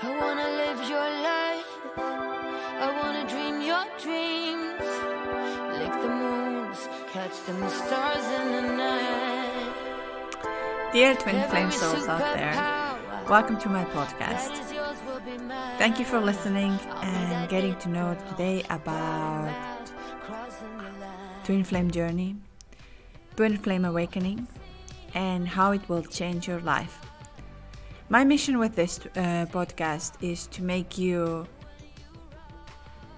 I wanna live your life. I wanna dream your dreams. Lick the moons, catch them stars in the night. Dear Twinflame souls out there, welcome to my podcast. Thank you for listening and getting to know today about Twinflame Journey, Twinflame Awakening, and how it will change your life. My mission with this podcast is to make you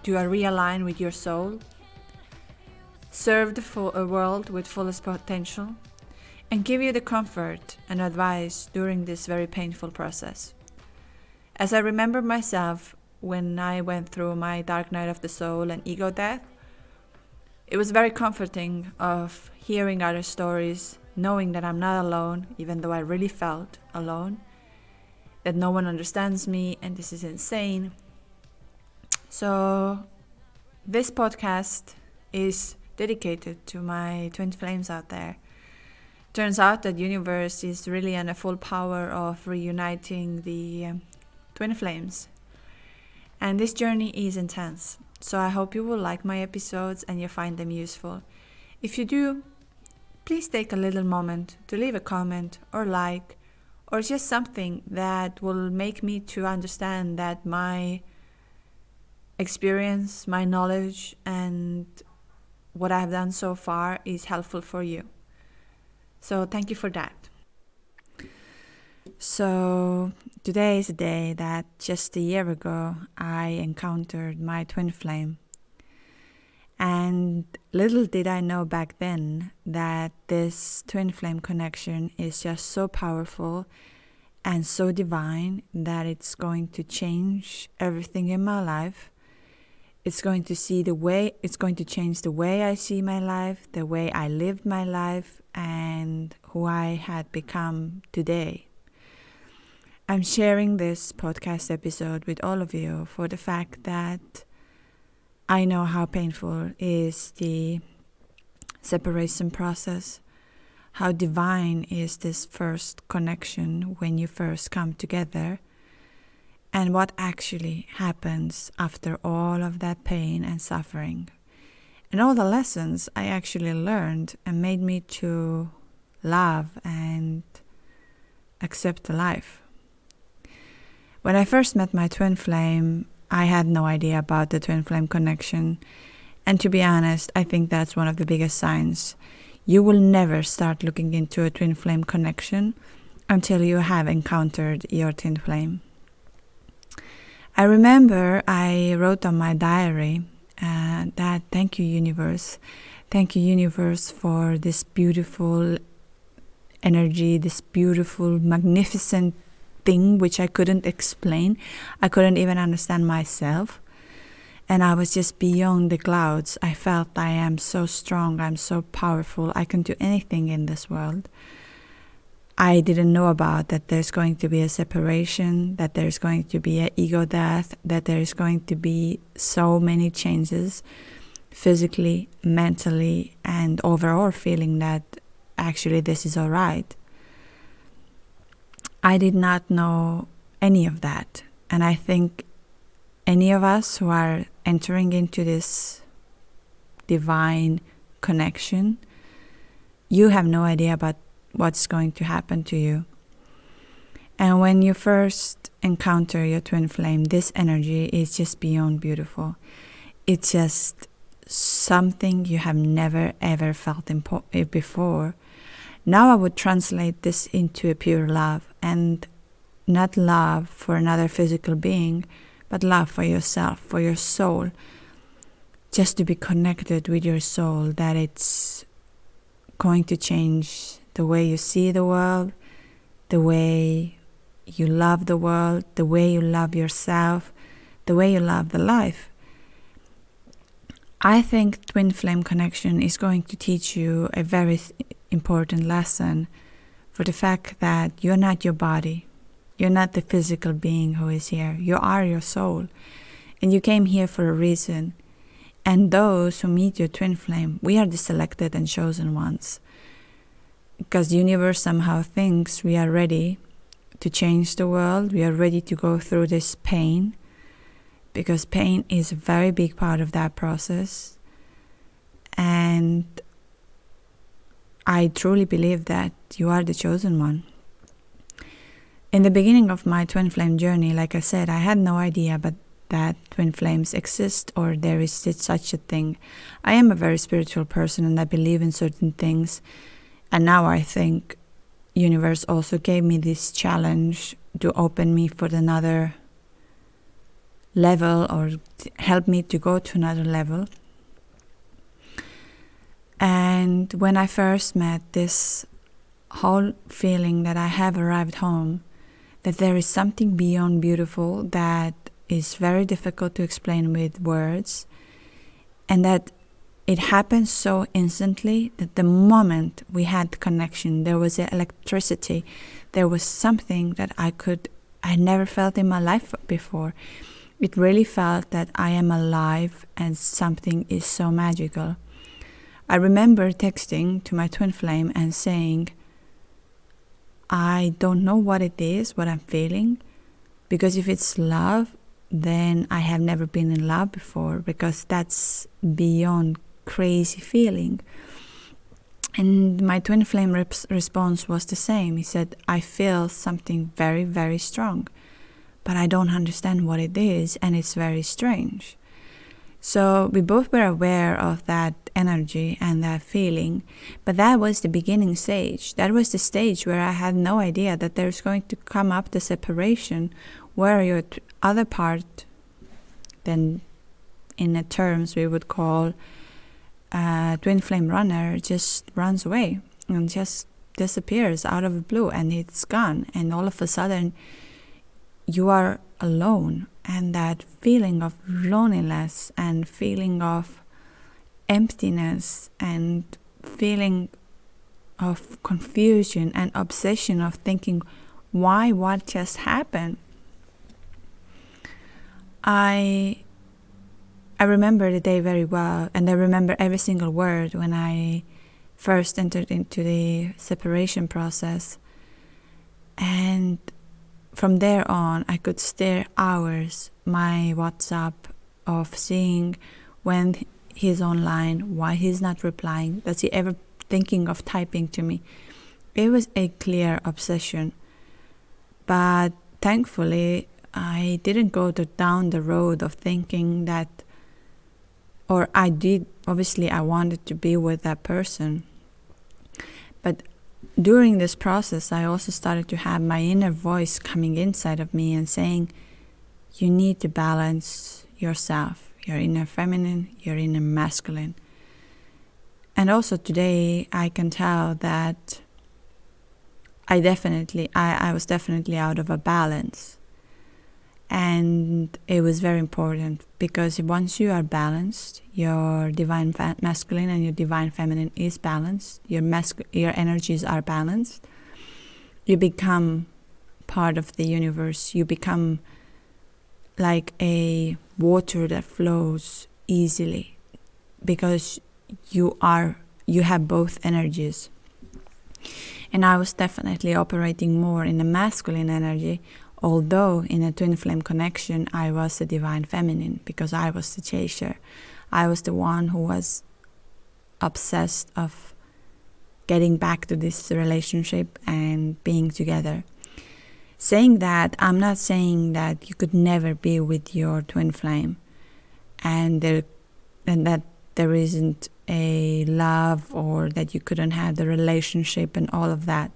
realign with your soul, serve the world with fullest potential, and give you the comfort and advice during this very painful process. As I remember myself when I went through my dark night of the soul and ego death, it was very comforting of hearing other stories, knowing that I'm not alone, even though I really felt alone, that no one understands me, and this is insane. So this podcast is dedicated to my twin flames out there. Turns out that universe is really in a full power of reuniting the twin flames. And this journey is intense. So I hope you will like my episodes and you find them useful. If you do, please take a little moment to leave a comment or like, or just something that will make me to understand that my experience, my knowledge, and what I've done so far is helpful for you. So thank you for that. So today is a day that just a year ago I encountered my twin flame. And little did I know back then that this twin flame connection is just so powerful and so divine that it's going to change everything in my life. It's going to change the way I see my life, the way I lived my life, and who I had become today. I'm sharing this podcast episode with all of you for the fact that I know how painful is the separation process, how divine is this first connection when you first come together, and what actually happens after all of that pain and suffering. And all the lessons I actually learned and made me to love and accept life. When I first met my twin flame, I had no idea about the twin flame connection. And to be honest, I think that's one of the biggest signs. You will never start looking into a twin flame connection until you have encountered your twin flame. I remember I wrote on my diary that thank you universe for this beautiful energy, this beautiful, magnificent thing which I couldn't explain. I couldn't even understand myself. And I was just beyond the clouds. I felt I am so strong, I'm so powerful, I can do anything in this world. I didn't know about that there's going to be a separation, that there's going to be an ego death, that there's going to be so many changes physically, mentally, and overall feeling that actually this is all right. I did not know any of that. And I think any of us who are entering into this divine connection, you have no idea about what's going to happen to you. And when you first encounter your twin flame, this energy is just beyond beautiful. It's just something you have never ever felt before. Now I would translate this into a pure love, and not love for another physical being, but love for yourself, for your soul. Just to be connected with your soul, that it's going to change the way you see the world, the way you love the world, the way you love yourself, the way you love the life. I think Twin Flame Connection is going to teach you a very important lesson for the fact that you're not your body. You're not the physical being who is here. You are your soul. And you came here for a reason. And those who meet your twin flame, we are the selected and chosen ones. Because the universe somehow thinks we are ready to change the world. We are ready to go through this pain, because pain is a very big part of that process. And I truly believe that you are the chosen one. In the beginning of my twin flame journey, like I said, I had no idea but that twin flames exist, or there is such a thing. I am a very spiritual person and I believe in certain things. And now I think universe also gave me this challenge to open me for another level, or help me to go to another level. And when I first met this whole feeling that I have arrived home, that there is something beyond beautiful that is very difficult to explain with words, and that it happened so instantly that the moment we had connection, there was electricity, there was something that I never felt in my life before. It really felt that I am alive and something is so magical. I remember texting to my twin flame and saying, I don't know what it is, what I'm feeling, because if it's love, then I have never been in love before, because that's beyond crazy feeling. And my twin flame response was the same. He said, I feel something very, very strong, but I don't understand what it is, and it's very strange. So we both were aware of that energy and that feeling, but that was the beginning stage. That was the stage where I had no idea that there's going to come up the separation, where your other part, then in the terms we would call twin flame runner, just runs away and just disappears out of the blue, and it's gone, and all of a sudden you are alone. And that feeling of loneliness and feeling of emptiness and feeling of confusion and obsession of thinking, why, what just happened? I remember the day very well, and I remember every single word when I first entered into the separation process. And from there on, I could stare hours my WhatsApp of seeing when he's online, why he's not replying, does he ever thinking of typing to me. It was a clear obsession. But thankfully, I didn't go down the road of thinking that, or I did, obviously I wanted to be with that person. But during this process, I also started to have my inner voice coming inside of me and saying, you need to balance yourself, your inner feminine, your inner masculine. And also today, I can tell that I was definitely out of a balance. And it was very important, because once you are balanced, your divine masculine and your divine feminine is balanced, your energies are balanced, you become part of the universe. You become like a water that flows easily, because you have both energies. And I was definitely operating more in the masculine energy, although in a twin flame connection, I was the divine feminine, because I was the chaser. I was the one who was obsessed of getting back to this relationship and being together. Saying that, I'm not saying that you could never be with your twin flame, and that there isn't a love, or that you couldn't have the relationship and all of that.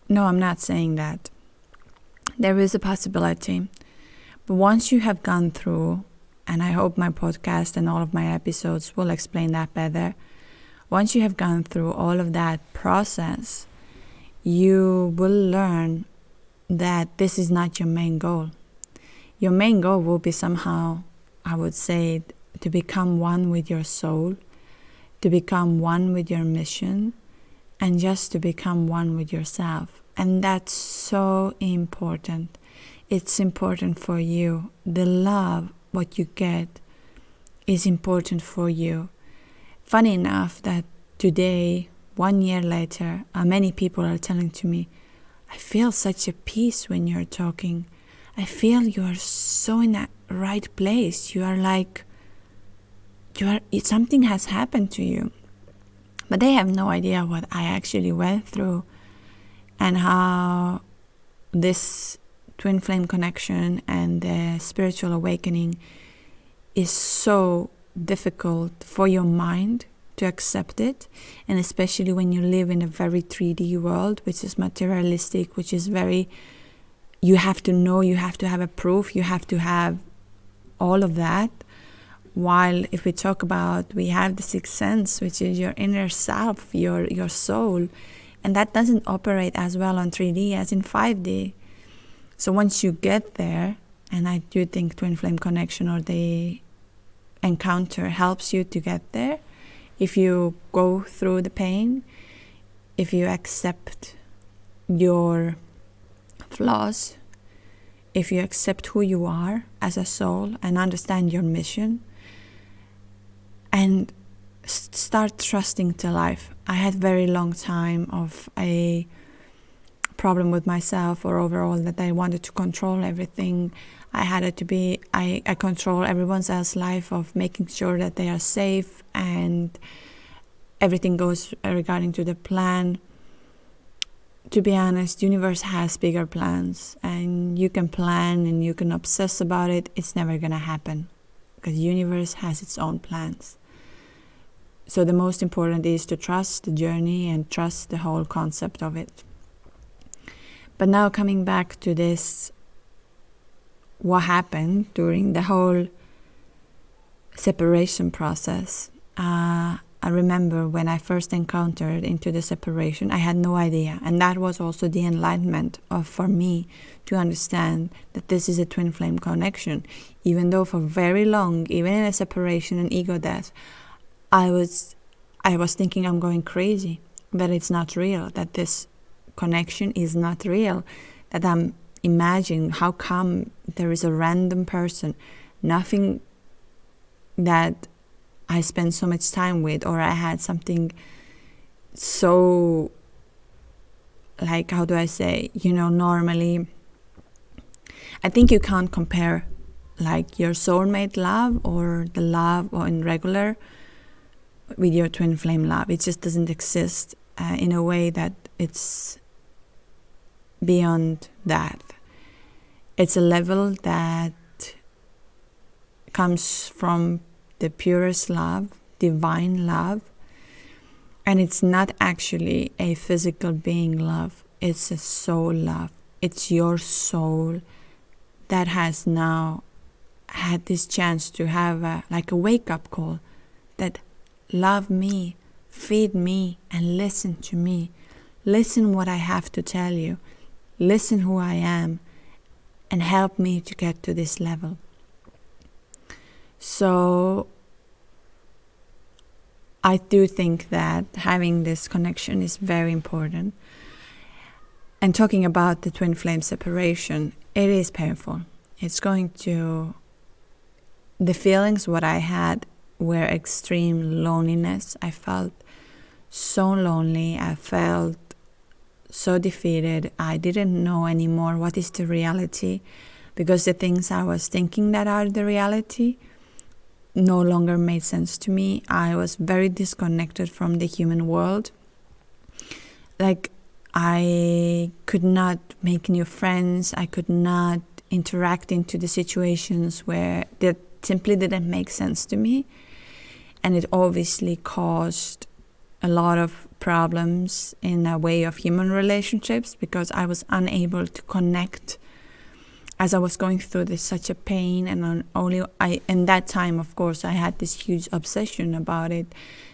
No, I'm not saying that. There is a possibility. But once you have gone through, and I hope my podcast and all of my episodes will explain that better, once you have gone through all of that process, you will learn that this is not your main goal. Your main goal will be somehow, I would say, to become one with your soul, to become one with your mission, and just to become one with yourself. And that's so important. It's important for you. The love, what you get, is important for you. Funny enough that today, 1 year later, many people are telling to me, I I feel such a peace when you're talking. I feel you are so in a right place. You are like, something has happened to you. But they have no idea what I actually went through and how this twin flame connection and the spiritual awakening is so difficult for your mind to accept it, and especially when you live in a very 3D world, which is materialistic, which is very, you have to know, you have to have a proof, you have to have all of that. While if we talk about, we have the sixth sense, which is your inner self, your soul, and that doesn't operate as well on 3D as in 5D. So once you get there, and I do think Twin Flame Connection or the encounter helps you to get there, if you go through the pain, if you accept your flaws, if you accept who you are as a soul and understand your mission, and start trusting to life. I had very long time of a problem with myself, or overall that I wanted to control everything. I had it to be, I control everyone else's life of making sure that they are safe and everything goes regarding to the plan. To be honest, universe has bigger plans, and you can plan and you can obsess about it. It's never gonna happen because universe has its own plans. So the most important is to trust the journey and trust the whole concept of it. But now coming back to this, what happened during the whole separation process. I remember when I first encountered into the separation, I had no idea. And that was also the enlightenment for me to understand that this is a twin flame connection. Even though for very long, even in a separation and ego death, I was thinking I'm going crazy, that it's not real, that this connection is not real, that I'm imagining how come there is a random person, nothing that I spent so much time with, or I had something so, like, how do I say, normally, I think you can't compare like your soulmate love or the love or in regular with your twin flame love. It just doesn't exist in a way that it's beyond that. It's a level that comes from the purest love, divine love, and it's not actually a physical being love. It's a soul love. It's your soul that has now had this chance to have a wake-up call that love me, feed me, and listen to me. Listen what I have to tell you. Listen who I am, and help me to get to this level. So I do think that having this connection is very important. And talking about the twin flame separation, it is painful. It's going to, the feelings what I had were extreme loneliness. I felt so lonely. I felt so defeated. I didn't know anymore what is the reality, because the things I was thinking that are the reality no longer made sense to me. I was very disconnected from the human world. Like, I could not make new friends. I could not interact into the situations where that simply didn't make sense to me. And it obviously caused a lot of problems in a way of human relationships, because I was unable to connect as I was going through this such a pain. And in that time, of course, I had this huge obsession about it,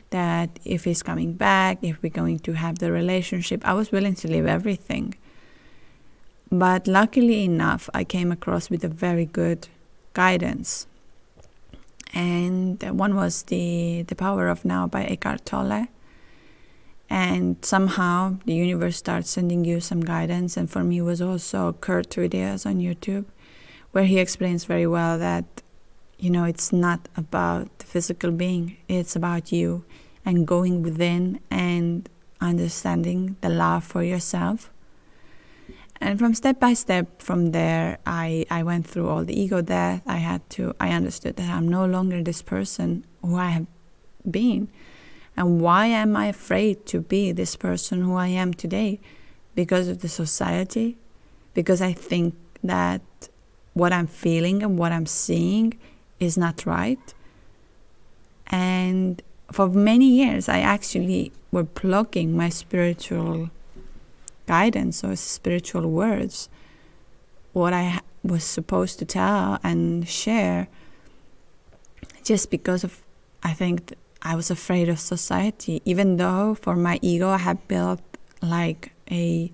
that if he's coming back, if we're going to have the relationship, I was willing to leave everything. But luckily enough, I came across with a very good guidance. And one was the Power of Now by Eckhart Tolle. And somehow the universe starts sending you some guidance. And for me it was also Kurt videos on YouTube, where he explains very well that, it's not about the physical being. It's about you, and going within and understanding the love for yourself. And from step by step from there, I went through all the ego death. I understood that I'm no longer this person who I have been. And why am I afraid to be this person who I am today? Because of the society? Because I think that what I'm feeling and what I'm seeing is not right? And for many years, I actually were blocking my spiritual guidance or spiritual words, what I was supposed to tell and share, just because of, I think, I was afraid of society, even though for my ego I had built like a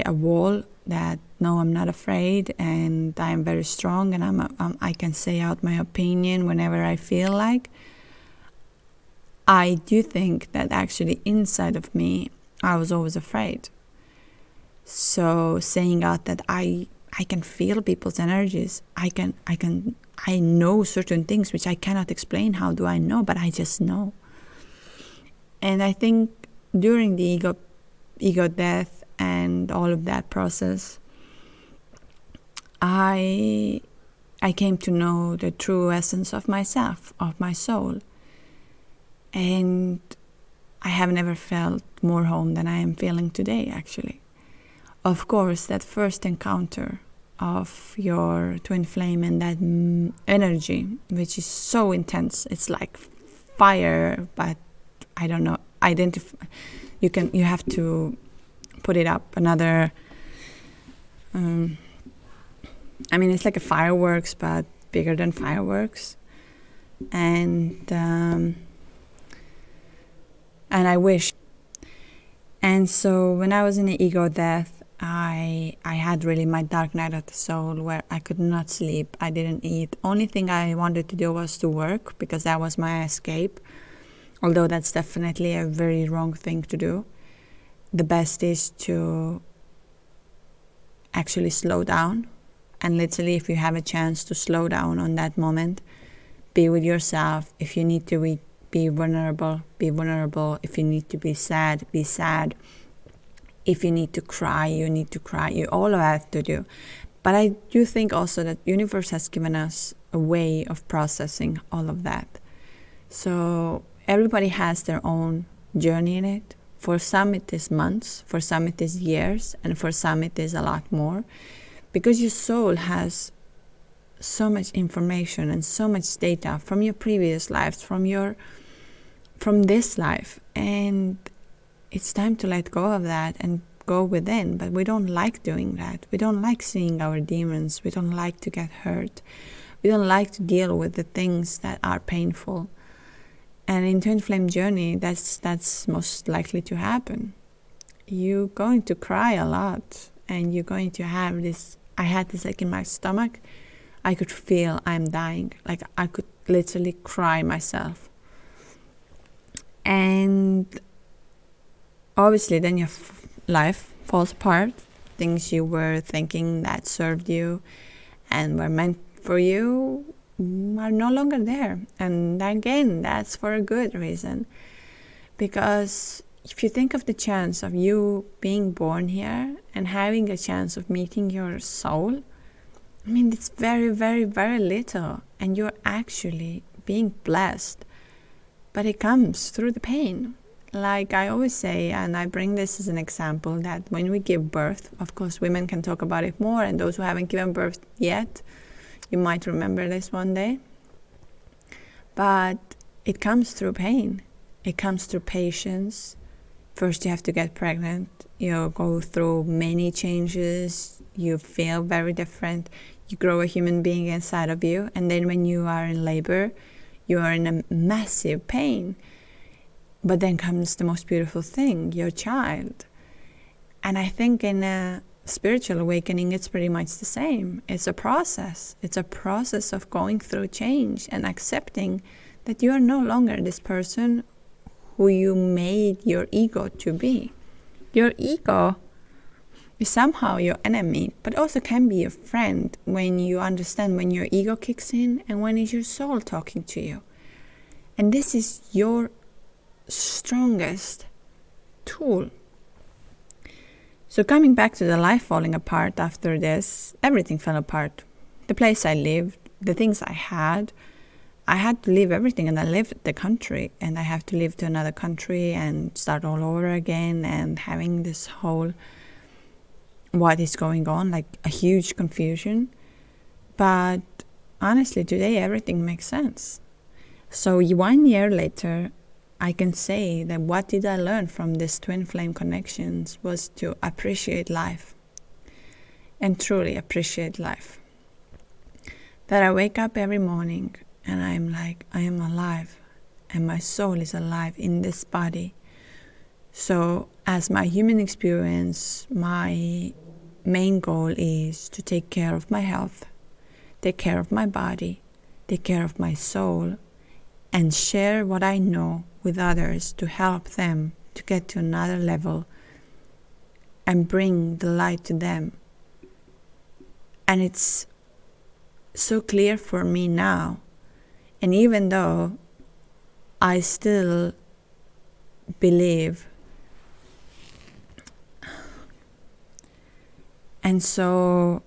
wall that no, I'm not afraid and I'm very strong and I can say out my opinion whenever I feel like. I do think that actually inside of me I was always afraid. So saying out that I can feel people's energies, I know certain things which I cannot explain. How do I know? But I just know. And I think during the ego death and all of that process, I came to know the true essence of myself, of my soul. And I have never felt more home than I am feeling today, actually. Of course, that first encounter of your twin flame and that energy, which is so intense, it's like fire, but I don't know, you have to put it up another, it's like a fireworks, but bigger than fireworks. And I wish. And so when I was in the ego death, I had really my dark night of the soul where I could not sleep. I didn't eat. Only thing I wanted to do was to work because that was my escape. Although that's definitely a very wrong thing to do. The best is to actually slow down. And literally, if you have a chance to slow down on that moment, be with yourself. If you need to be vulnerable, be vulnerable. If you need to be sad, be sad. If you need to cry, you need to cry. You all have to do. But I do think also that universe has given us a way of processing all of that. So everybody has their own journey in it. For some it is months, for some it is years, and for some it is a lot more. Because your soul has so much information and so much data from your previous lives, from this life, and it's time to let go of that and go within. But we don't like doing that. We don't like seeing our demons. We don't like to get hurt. We don't like to deal with the things that are painful. And in Twinflame Journey, that's most likely to happen. You're going to cry a lot, and you're going to have this. I had this like in my stomach. I could feel I'm dying. Like I could literally cry myself. And obviously then your life falls apart. Things you were thinking that served you and were meant for you are no longer there. And again, that's for a good reason. Because if you think of the chance of you being born here and having a chance of meeting your soul, it's very, very, very little. And you're actually being blessed. But it comes through the pain. Like I always say, and I bring this as an example, that when we give birth, of course women can talk about it more, and those who haven't given birth yet, you might remember this one day. But it comes through pain. It comes through patience. First you have to get pregnant. You go through many changes. You feel very different. You grow a human being inside of you. And then when you are in labor, you are in a massive pain. But then comes the most beautiful thing, your child. And I think in a spiritual awakening, it's pretty much the same. It's a process. It's a process of going through change and accepting that you are no longer this person who you made your ego to be. Your ego is somehow your enemy, but also can be your friend when you understand when your ego kicks in and when is your soul talking to you. And this is your strongest tool. So coming back to the life falling apart after this, everything fell apart. The place I lived, the things I had to leave everything, and I left the country, and I have to leave to another country and start all over again, and having this whole what is going on, like a huge confusion. But honestly, today everything makes sense. So 1 year later, I can say that what did I learn from this twin flame connections was to appreciate life, and truly appreciate life. That I wake up every morning and I'm like, I am alive, and my soul is alive in this body. So as my human experience, my main goal is to take care of my health, take care of my body, take care of my soul, and share what I know with others to help them to get to another level and bring the light to them. And it's so clear for me now. And even though I still believe, and so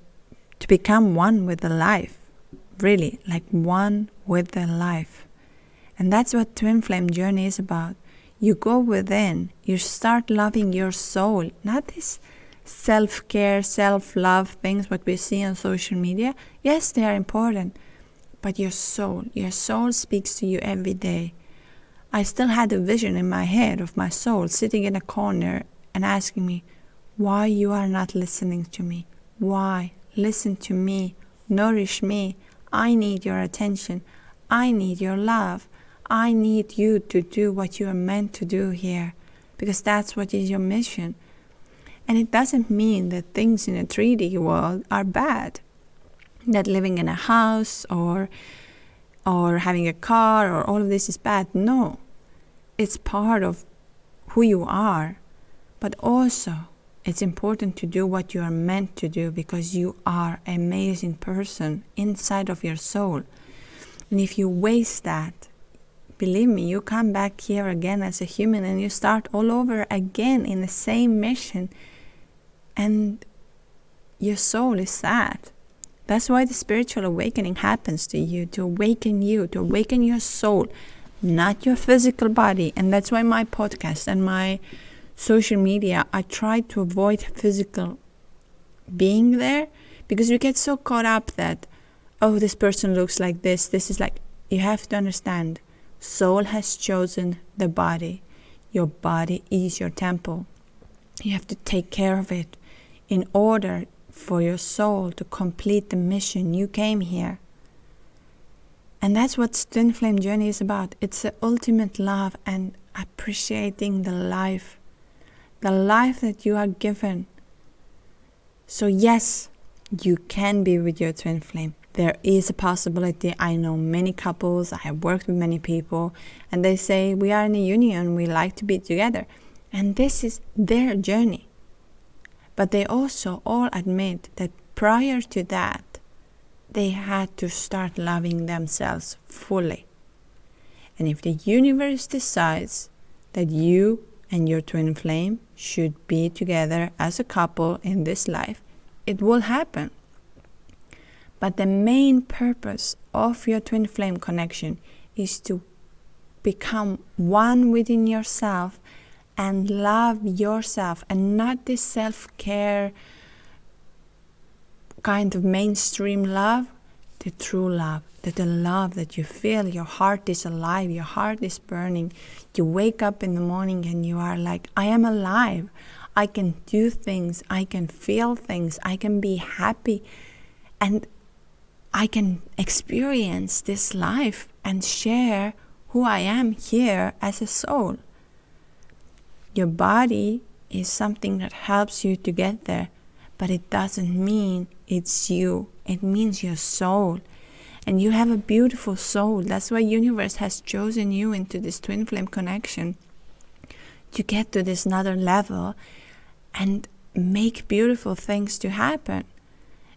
to become one with the life, really, like one with the life. And that's what Twinflame Journey is about. You go within, you start loving your soul, not this self-care, self-love things what we see on social media. Yes, they are important, but your soul speaks to you every day. I still had a vision in my head of my soul sitting in a corner and asking me, why you are not listening to me? Why? Listen to me, nourish me. I need your attention. I need your love. I need you to do what you are meant to do here, because that's what is your mission. And it doesn't mean that things in a 3D world are bad, that living in a house or having a car or all of this is bad. No, it's part of who you are, but also it's important to do what you are meant to do, because you are an amazing person inside of your soul. And if you waste that, believe me, you come back here again as a human and you start all over again in the same mission, and your soul is sad. That's why the spiritual awakening happens to you, to awaken your soul, not your physical body. And that's why my podcast and my social media, I try to avoid physical being there, because we get so caught up that, oh, this person looks like this is like, you have to understand, soul has chosen the body. Your body is your temple. You have to take care of it in order for your soul to complete the mission you came here. And that's what Twinflame Journey is about. It's the ultimate love and appreciating the life that you are given. So yes, you can be with your twin flame. There is a possibility. I know many couples, I have worked with many people, and they say, we are in a union, we like to be together. And this is their journey. But they also all admit that prior to that, they had to start loving themselves fully. And if the universe decides that you and your twin flame should be together as a couple in this life, it will happen. But the main purpose of your twin flame connection is to become one within yourself and love yourself, and not this self-care kind of mainstream love, the true love, the love that you feel your heart is alive, your heart is burning. You wake up in the morning and you are like, I am alive. I can do things, I can feel things, I can be happy, and I can experience this life and share who I am here as a soul. Your body is something that helps you to get there, but it doesn't mean it's you. It means your soul. And you have a beautiful soul. That's why universe has chosen you into this twin flame connection, to get to this another level and make beautiful things to happen.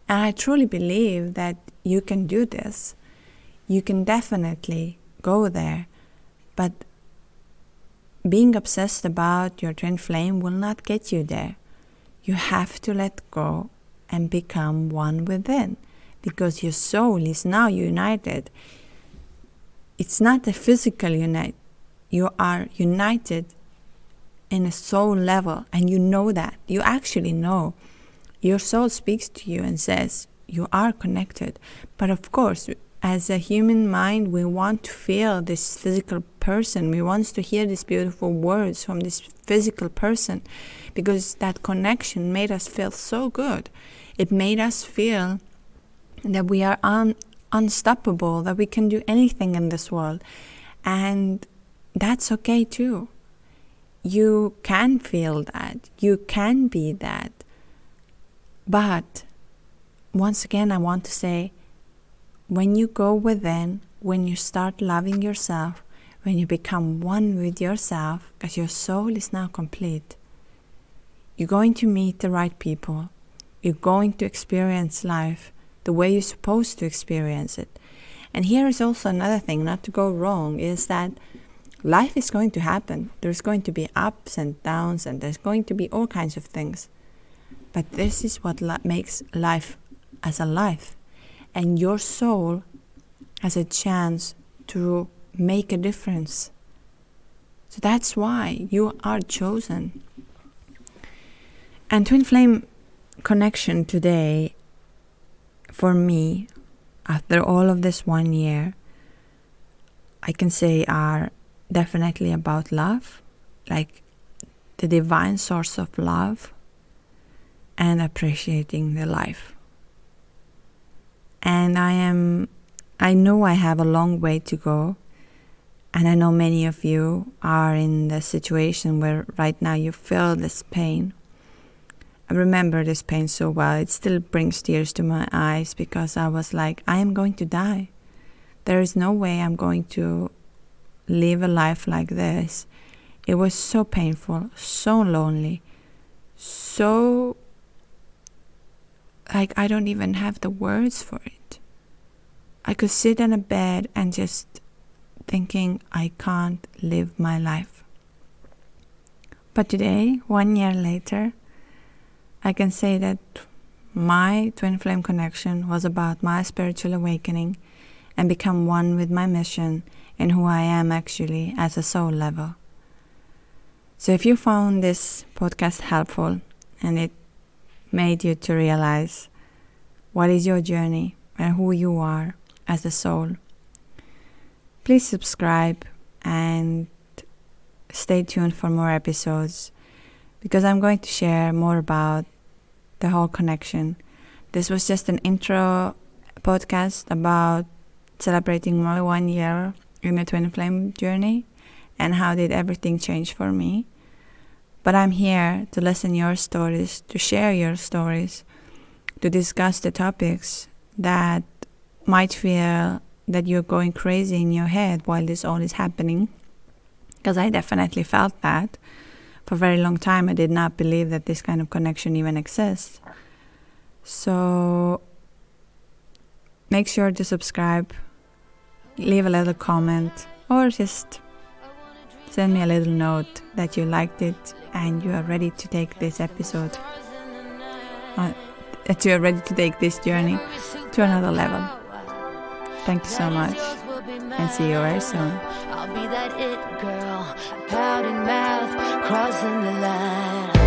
And I truly believe that you can do this. You can definitely go there. But being obsessed about your twin flame will not get you there. You have to let go and become one within, because your soul is now united. It's not a physical unite. You are united in a soul level, and you know that. You actually know. Your soul speaks to you and says you are connected. But of course, as a human mind, we want to feel this physical person. We want to hear these beautiful words from this physical person, because that connection made us feel so good. It made us feel that we are unstoppable, that we can do anything in this world. And that's okay too. You can feel that. You can be that. But once again, I want to say, when you go within, when you start loving yourself, when you become one with yourself, because your soul is now complete, you're going to meet the right people. You're going to experience life the way you're supposed to experience it. And here is also another thing, not to go wrong, is that life is going to happen. There's going to be ups and downs, and there's going to be all kinds of things. But this is what makes life as a life. And your soul has a chance to make a difference. So that's why you are chosen. And Twinflame Connection today, for me, after all of this 1 year, I can say are definitely about love, like the divine source of love, and appreciating the life. And I know I have a long way to go, and I know many of you are in the situation where right now you feel this pain. I remember this pain so well. It still brings tears to my eyes, because I was like, I am going to die. There is no way I'm going to live a life like this. It was so painful, so lonely, so like I don't even have the words for it. I could sit in a bed and just thinking I can't live my life. But today, 1 year later, I can say that my Twinflame Connection was about my spiritual awakening and become one with my mission and who I am actually as a soul level. So if you found this podcast helpful and it made you to realize what is your journey and who you are as a soul, please subscribe and stay tuned for more episodes, because I'm going to share more about the whole connection. This was just an intro podcast about celebrating my 1 year in the Twinflame journey and how did everything change for me. But I'm here to listen your stories, to share your stories, to discuss the topics that might feel that you're going crazy in your head while this all is happening. Because I definitely felt that. For a very long time, I did not believe that this kind of connection even exists. So make sure to subscribe, leave a little comment, or just send me a little note that you liked it and you are ready to take this episode, that you are ready to take this journey to another level. Thank you so much, and see you very soon. I'll be that it girl, pouting mouth, crossing the line.